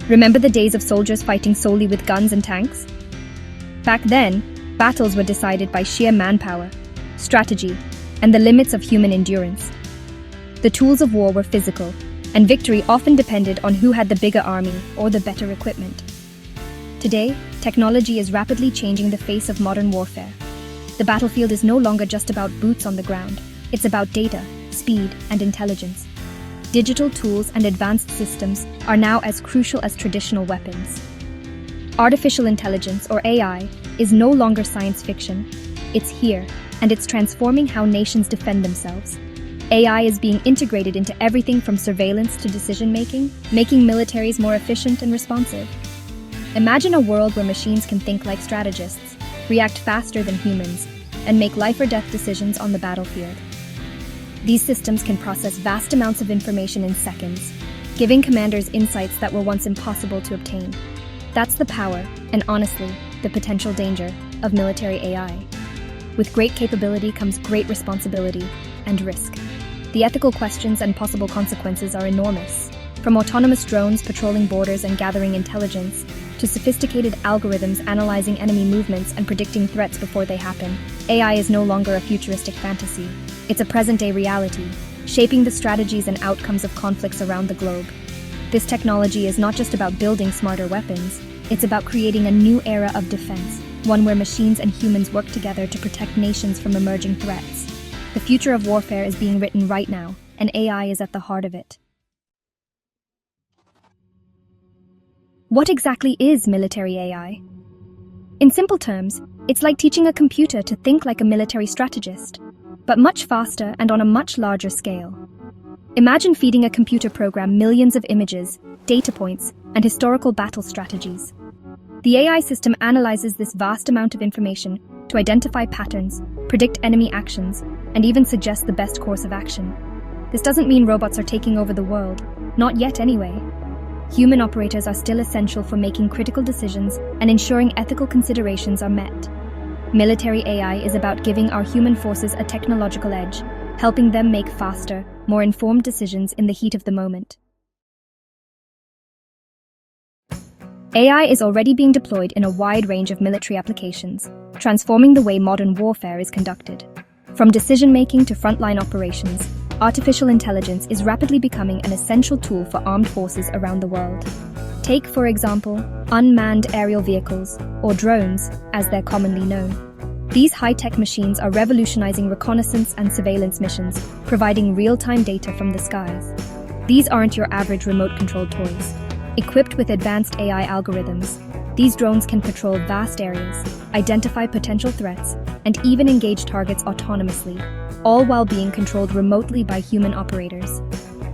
Remember the days of soldiers fighting solely with guns and tanks? Back then, battles were decided by sheer manpower, strategy, and the limits of human endurance. The tools of war were physical, and victory often depended on who had the bigger army or the better equipment. Today, technology is rapidly changing the face of modern warfare. The battlefield is no longer just about boots on the ground. It's about data, speed, and intelligence. Digital tools and advanced systems are now as crucial as traditional weapons. Artificial intelligence, or AI, is no longer science fiction. It's here, and it's transforming how nations defend themselves. AI is being integrated into everything from surveillance to decision-making, making militaries more efficient and responsive. Imagine a world where machines can think like strategists, react faster than humans, and make life-or-death decisions on the battlefield. These systems can process vast amounts of information in seconds, giving commanders insights that were once impossible to obtain. That's the power, and honestly, the potential danger, of military AI. With great capability comes great responsibility and risk. The ethical questions and possible consequences are enormous. From autonomous drones patrolling borders and gathering intelligence, to sophisticated algorithms analyzing enemy movements and predicting threats before they happen, AI is no longer a futuristic fantasy. It's a present-day reality, shaping the strategies and outcomes of conflicts around the globe. This technology is not just about building smarter weapons, it's about creating a new era of defense, one where machines and humans work together to protect nations from emerging threats. The future of warfare is being written right now, and AI is at the heart of it. What exactly is military AI? In simple terms, it's like teaching a computer to think like a military strategist, but much faster and on a much larger scale. Imagine feeding a computer program millions of images, data points, and historical battle strategies. The AI system analyzes this vast amount of information to identify patterns, predict enemy actions, and even suggest the best course of action. This doesn't mean robots are taking over the world, not yet anyway. Human operators are still essential for making critical decisions and ensuring ethical considerations are met. Military AI is about giving our human forces a technological edge, helping them make faster, more informed decisions in the heat of the moment. AI is already being deployed in a wide range of military applications, transforming the way modern warfare is conducted. From decision-making to frontline operations, artificial intelligence is rapidly becoming an essential tool for armed forces around the world. Take, for example, unmanned aerial vehicles, or drones, as they're commonly known. These high-tech machines are revolutionizing reconnaissance and surveillance missions, providing real-time data from the skies. These aren't your average remote-controlled toys. Equipped with advanced AI algorithms, these drones can patrol vast areas, identify potential threats, and even engage targets autonomously, all while being controlled remotely by human operators.